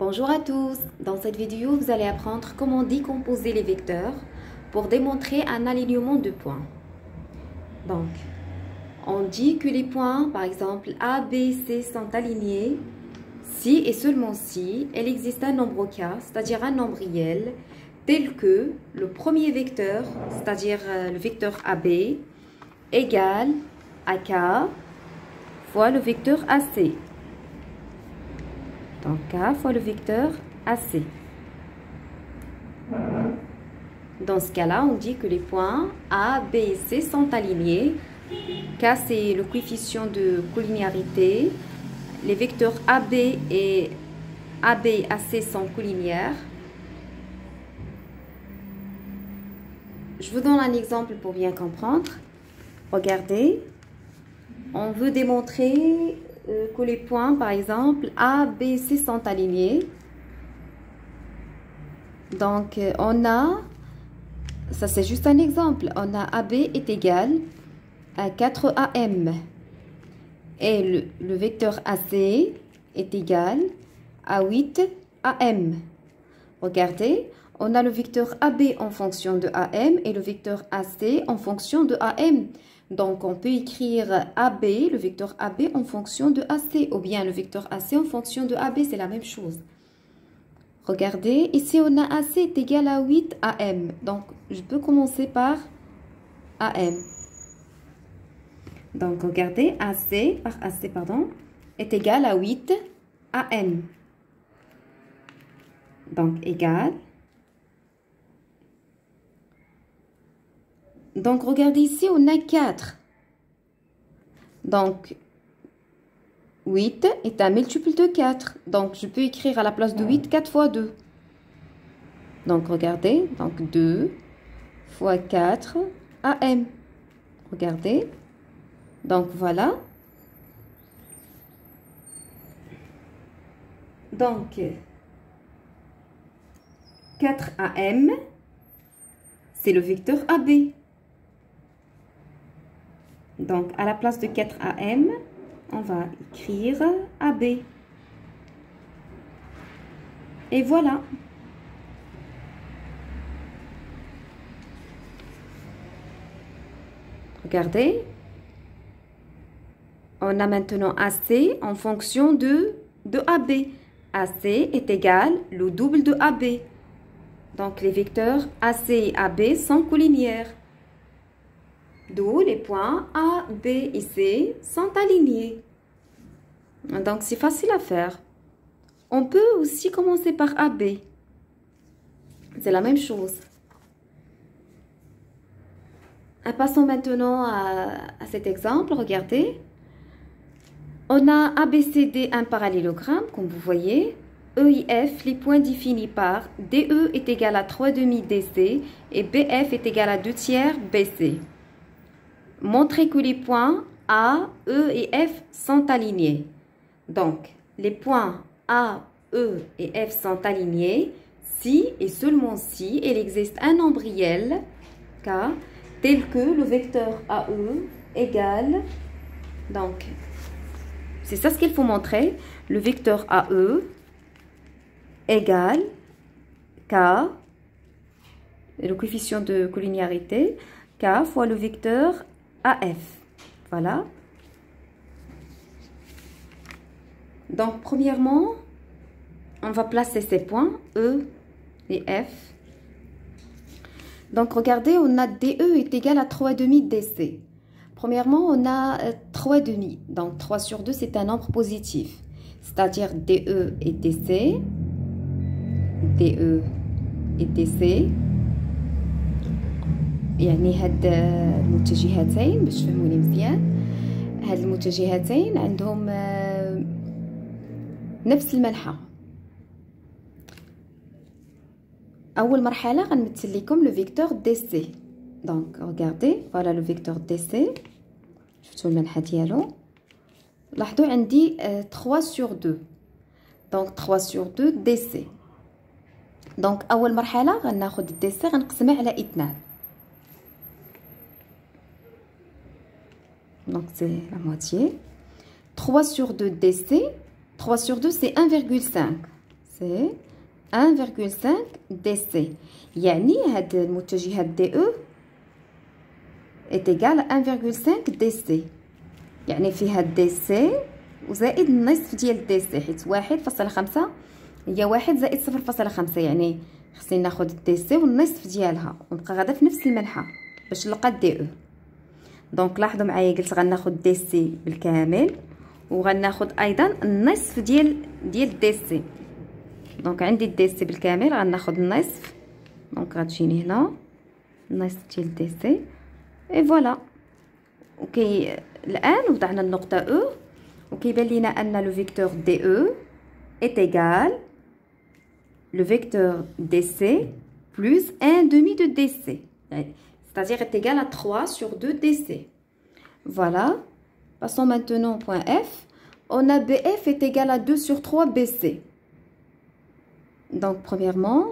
Bonjour à tous, dans cette vidéo vous allez apprendre comment décomposer les vecteurs pour démontrer un alignement de points. Donc, on dit que les points, par exemple A, B, C sont alignés si et seulement si il existe un nombre k, c'est-à-dire un nombre réel, tel que le premier vecteur, c'est-à-dire le vecteur AB, égale AK fois le vecteur AC. Donc K fois le vecteur AC. Dans ce cas-là, on dit que les points A, B et C sont alignés. K, c'est le coefficient de collinéarité. Les vecteurs AB et AC sont collinaires. Je vous donne un exemple pour bien comprendre. Regardez, on veut démontrer que les points, par exemple, A, B, C sont alignés. Donc, on a, ça c'est juste un exemple, on a AB est égal à 4AM. Et le vecteur AC est égal à 8AM. Regardez, on a le vecteur AB en fonction de AM et le vecteur AC en fonction de AM. Donc, on peut écrire AB, le vecteur AB en fonction de AC, ou bien le vecteur AC en fonction de AB, c'est la même chose. Regardez, ici on a AC est égal à 8 AM. Donc, je peux commencer par AM. Donc, regardez, AC est égal à 8 AM. Donc, égal. Donc, regardez ici, on a 4. Donc, 8 est un multiple de 4. Donc, je peux écrire à la place de 8, 4 fois 2. Donc, regardez. Donc, 2 fois 4 AM. Regardez. Donc, voilà. Donc, 4 AM, c'est le vecteur AB. Donc, à la place de 4 AM, on va écrire AB. Et voilà. Regardez. On a maintenant AC en fonction de AB. AC est égal le double de AB. Donc, les vecteurs AC et AB sont collinaires. D'où les points A, B et C sont alignés. Donc, c'est facile à faire. On peut aussi commencer par AB. C'est la même chose. Passons maintenant à cet exemple. Regardez. On a ABCD un parallélogramme, comme vous voyez. E et F, les points définis par DE est égal à 3/2 DC et BF est égal à 2/3 BC. Montrez que les points A, E et F sont alignés. Donc, les points A, E et F sont alignés si et seulement si il existe un nombre réel, K, tel que le vecteur AE égale, donc, c'est ça ce qu'il faut montrer, le vecteur AE égale K, le coefficient de collinéarité, K fois le vecteur AF. Voilà. Donc, premièrement, on va placer ces points, E et F. Donc, regardez, on a DE est égal à 3/2 DC. Premièrement, on a 3/2. Donc, 3 sur 2, c'est un nombre positif. C'est-à-dire DE et DC. DE et DC. يعني هاد المتجهتين باش تفهموني مزيان، هاد المتجهتين عندهم نفس المنحى. اول مرحله غنمثل لكم لو فيكتور دي سي. دونك ريغاردي فوالا لو فيكتور دي سي، شفتوا المنحى ديالو. لاحظوا عندي 3 sur 2. دونك 3 sur 2 دي سي. دونك اول مرحله غناخذ دي سي غنقسمها على 2. Donc, c'est la moitié. 3 sur 2 DC. 3 sur 2, c'est 1,5. سي 1,5 دي سي. يعني هاد المتجهات دي او est égal à 1,5 دي سي، يعني فيها دي سي وزائد النصف ديال دي سي، حيت 1.5 هي 1 زائد 0.5، يعني خصني ناخد دي سي والنصف ديالها ونبقى غادا في نفس المنحى باش نلقى دي او. دونك لاحظوا معايا قلت غناخد دي سي بالكامل وغناخد ايضا النصف ديال دي سي. دونك عندي دي سي بالكامل غناخد النصف، دونك غتجيني هنا النصف ديال دي سي اي فوالا. اوكي الان وضعنا النقطه او وكيبان لينا ان لو فيكتور دي او est égal le vecteur DC plus 1 demi de DC. C'est-à-dire est égal à 3 sur 2 DC. Voilà. Passons maintenant au point F. On a BF est égal à 2 sur 3 BC. Donc, premièrement,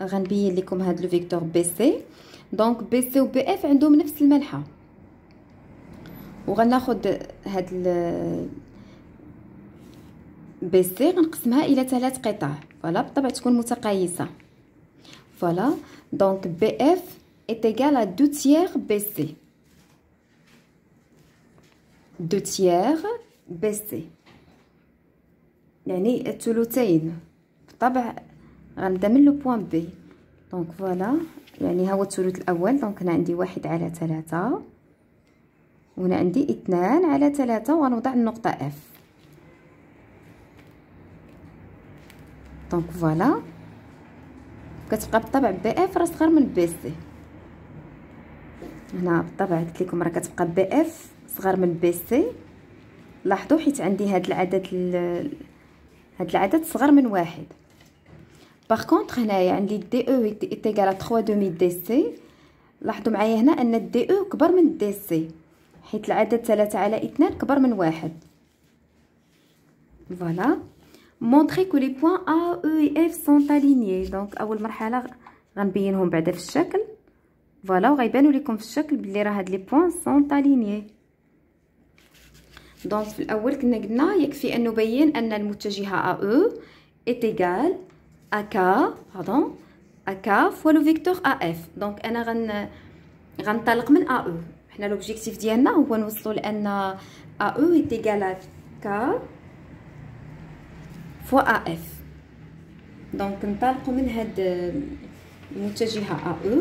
غنبين لكم هذا le vecteur BC. Donc, BC و BF عندهم نفس المنحى. وغناخد هاد بي سي غنقسمها الى 3 قطع، فوالا بالطبع تكون متقايسه. فوالا دونك بي اف est égal à 2 tiers بي سي. 2 tiers بي سي يعني الثلثين. بالطبع غنبدا من لو بوين بي. دونك فوالا يعني ها هو الثلث الاول. دونك هنا عندي 1/3 وهنا عندي 2/3 وغنوضع النقطه اف. دونك فوالا كتبقى بالطبع بي اف راه صغر من بي سي. هنا بالطبع قلت لكم راه كتبقى بي اف صغر من بي سي. لاحظوا حيت عندي هاد العدد صغر من 1. باغ كونطخ هنايا عندي دي او ايت ايغال 3 دومي دي سي. لاحظوا معايا هنا ان الدي او كبر من الدي سي حيت العدد 3/2 كبر من 1. فوالا. montrer que les points A, E et F sont alignés. donc اول مرحله غنبينهم بعدا في الشكل. فوالا وغيبانوا لكم في الشكل بلي راه هاد لي بوين sont alignés. دونك في الاول كنا قلنا يكفي ان نبين ان المتجهه AE est égal à K à K fois le vecteur AF. دونك انا غنطلق من AE. حنا لوبجيكتيف ديالنا هو نوصلوا لان AE est égal à K fois AF. دونك نطلقوا من هاد المتجهه AE.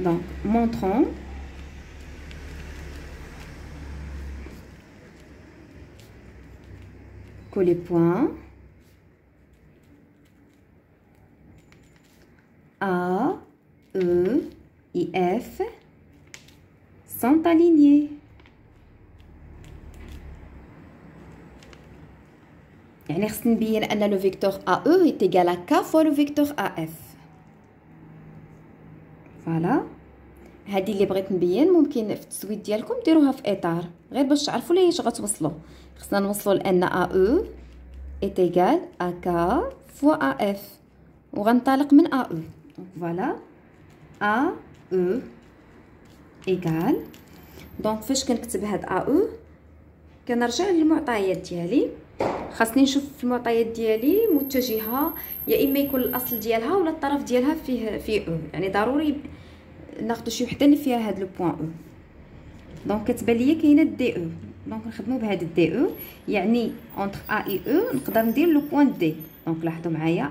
donc montrons que les points A, E et F sont alignés. يعني خصني نبين ان لو فيكتور AE est égal à K fois le vecteur AF. فوالا هذه اللي بغيت نبين. ممكن في التسويد ديالكم ديروها في اطار غير باش تعرفوا ليش غتوصلوا. خصنا نوصلوا لان AE est égal à K fois AF وغنطلق من AE. دونك فوالا AE égal. دونك فاش كنكتب هاد AE كنرجع للمعطيات ديالي. خاصني نشوف في المعطيات ديالي متجهه يا اما يكون الاصل ديالها ولا الطرف ديالها فيه او. يعني ضروري ناخذ شي وحده اللي فيها هاد لو بوين او. دونك كتبان ليا كاينه دي او. دونك نخدموا بهاد الدي او. يعني اونتر ا اي او نقدر ندير لو بوين دي. دونك لاحظوا معايا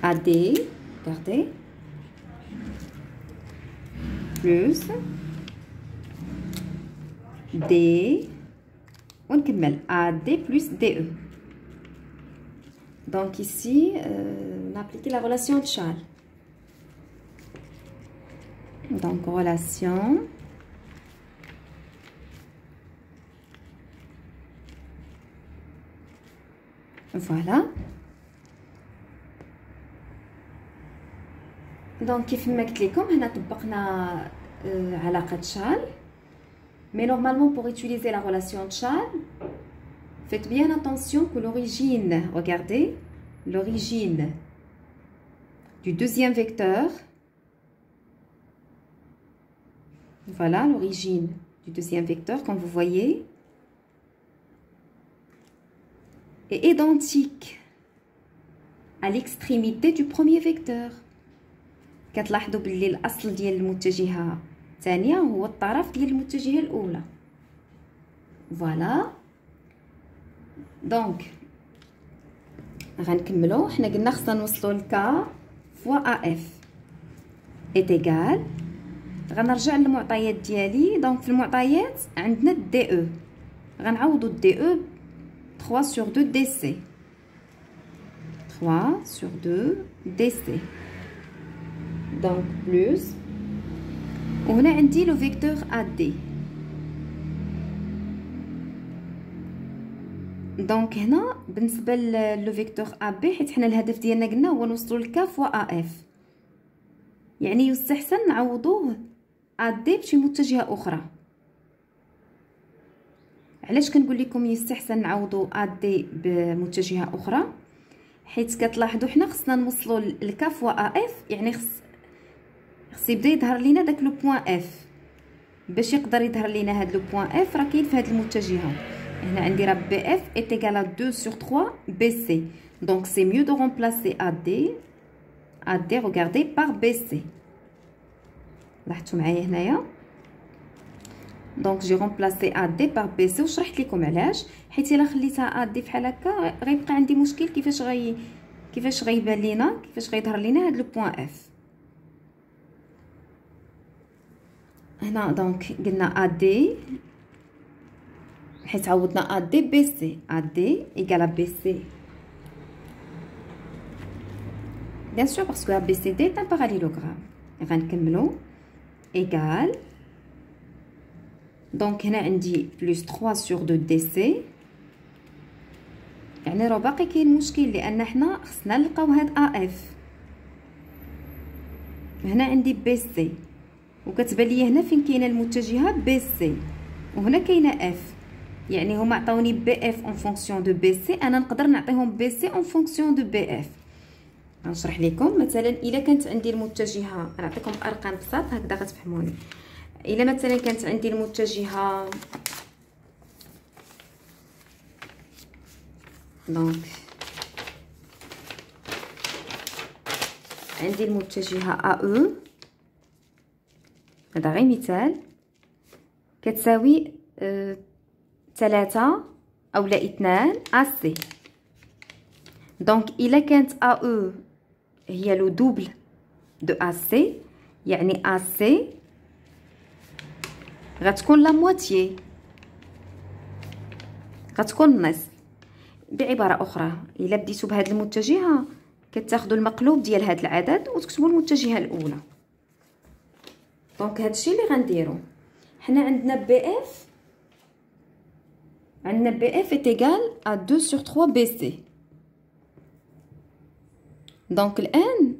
ا دي غاردي بلس دي ونكمل AD plus DE. Donc ici, on a appliqué la relation de Charles. Donc relation voilà. Donc كيف ما قلت لكم هنا طبقنا علاقة شارل. Mais normalement, pour utiliser la relation de Charles, faites bien attention que l'origine, regardez, l'origine du deuxième vecteur, voilà l'origine du deuxième vecteur, comme vous voyez, est identique à l'extrémité du premier vecteur. كتلاحظوا باللي الاصل ديال المتجهه الثانيه هو الطرف ديال المتجهه الاولى. فوالا دونك غنكملوا. حنا قلنا خصنا نوصلوا لك فوا ا اف est égal. غنرجع للمعطيات ديالي. دونك في المعطيات عندنا دي او، غنعوضوا دي او 3 sur 2 dc 3 sur 2 dc. دونك بلوس، وهنا عندي لو فيكتور ا دي. دونك هنا بالنسبه لو فيكتور ا بي، حيت حنا الهدف ديالنا قلنا هو نوصلوا لك فوا ا اف، يعني يستحسن نعوضوه ا دي بشي متجهه اخرى. علاش كنقول لكم يستحسن نعوضوا ا دي بمتجهه اخرى؟ حيت كتلاحظوا حنا خصنا نوصلوا لك فوا ا اف، يعني خص يبدا يظهر لينا داك لو بوين اف. باش يقدر يظهر لينا هاد لو بوين اف راه كاين في هاد المتجهه. هنا عندي راه بي اف est égal à 2 sur 3 bc. donc c'est mieux de remplacer AD regardez par bc. لاحظتوا معايا هنايا. دونك جي remplacé AD par bc وشرحت لكم علاش. حيت الا خليتها AD بحال هكا غيبقى عندي مشكل كيفاش غيبان لينا، كيفاش غيظهر لينا هاد لو بوين اف. هنا دونك قلنا AD حيت عوضنا AD BC. AD égale à BC. Bien sûr parce que ABCD est un parallélogramme. غنكملو égal. دونك هنا عندي بلس 3 sur 2 DC. يعني راه باقي كاين مشكل، لان حنا خصنا نلقاو هاد AF. هنا عندي BC وكتبان لي هنا فين كاينه المتجهه BC، وهنا كاينه F. يعني هما عطاوني بي اف اون فونكسيون دو بي سي، انا نقدر نعطيهم بي سي اون فونكسيون دو بي اف. غنشرح لكم. مثلا الا كانت عندي المتجهه، نعطيكم ارقام بساط هكذا غتفهموني. الا مثلا كانت عندي المتجهه دونك عندي المتجهه ا او، هذا غير مثال، كتساوي 3 اولا 2 AC. دونك الا كانت AE هي لو دوبل دو AC، يعني AC غتكون لا مواتيي، غتكون النصف. بعباره اخرى الا بديتو بهاد المتجهه كتاخذوا المقلوب ديال هاد العدد وتكتبوا المتجهه الاولى. دونك هادشي اللي غنديرو. حنا عندنا بي اف est égal à 2 sur 3 BC. دونك الان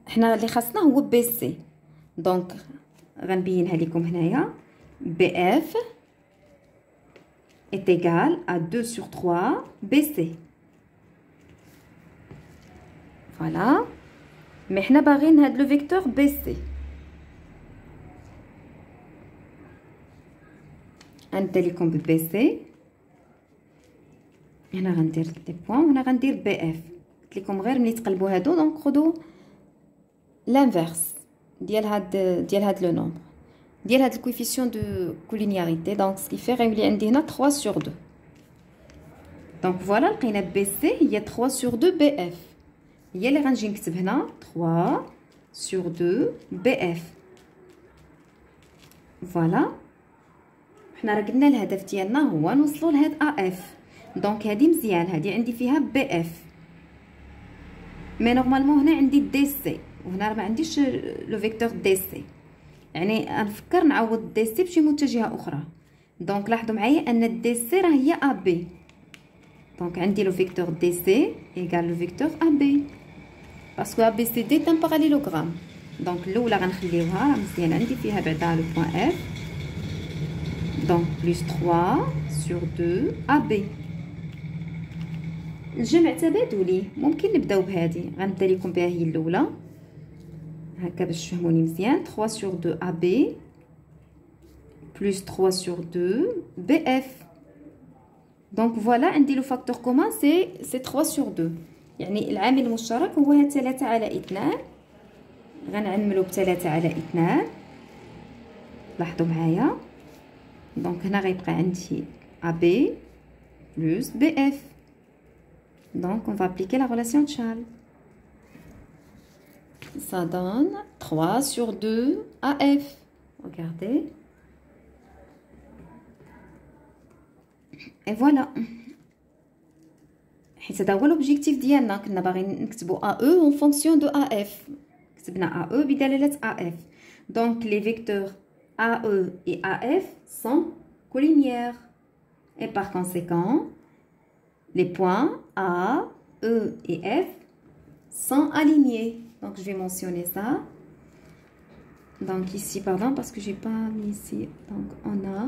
حنا اللي خاصنا هو BC. دونك غنبينها لكم هنايا. BF est égal à 2 sur 3 BC. فوالا. مي حنا باغيين هاد لو فيكتور BC. غنبدا لكم ببي سي. هنا غندير لي بوين وهنا غندير بي اف. قلت لكم غير ملي تقلبوا هادو دونك خذوا لانفيرس ديال هاد لو نومبر ديال هاد الكويفيسيون دو كولينياريتي. دونك سكي في غيولي عندي هنا 3 sur 2. دونك فوالا لقينا بي سي هي 3 sur 2 بي اف، هي اللي غنجي نكتب هنا 3 sur 2 بي اف. فوالا. حنا راه قلنا الهدف ديالنا هو نوصلوا لهاد ا اف. دونك هادي مزيان، هادي عندي فيها بي اف، مي نورمالمون هنا عندي دي سي وهنا راه ما عنديش لو فيكتور دي سي، يعني غنفكر نعوض دي سي بشي متجهه اخرى. دونك لاحظوا معايا ان دي سي راه هي ا بي. دونك عندي لو فيكتور دي سي ايغال لو فيكتور ا بي باسكو ا بي سي دي تان باراليلوغرام. دونك الاولى غنخليوها راه مزيان، عندي فيها بعدا لو بوين اف. دونك بلس 3 sur 2 AB. الجمع تبادلي، ممكن نبداو بهذه. غنبدا لكم بها هي الاولى هكا باش تفهموني مزيان. 3 sur 2 AB plus 3 sur 2 BF. دونك فوالا عندي لو فاكتور كومان سي 3 sur 2. يعني العامل المشترك هو هاد 3 على 2. غنعملو ب 3 على 2. لاحظوا معايا. دونك هنا غيبقى عندي AB plus BF. Donc on va appliquer la relation de Charles. Ça donne 3 sur 2 AF. Regardez. Et voilà. حيت هذا هو l'objectif ديالنا. كنا باغيين نكتبوا AE en fonction de AF. كتبنا AE بدلالة AF. Donc les vecteurs AE et AF sont collinières. Et par conséquent, les points A, E et F sont alignés. Donc je vais mentionner ça. Donc ici, pardon, parce que j'ai pas mis ici. Donc on a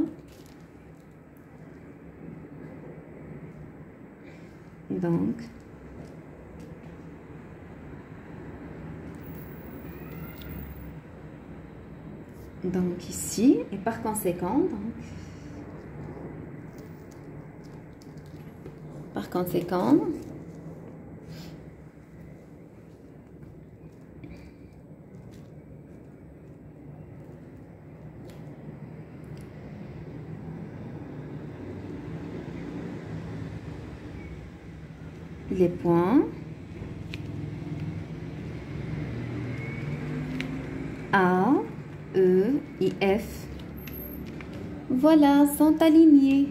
donc ici, et par conséquent, les points A, E et F, voilà, sont alignés.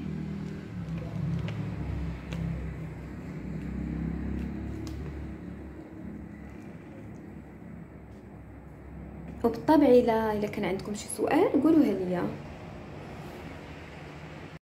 وبالطبع إلا كان عندكم شي سؤال قولوها ليا.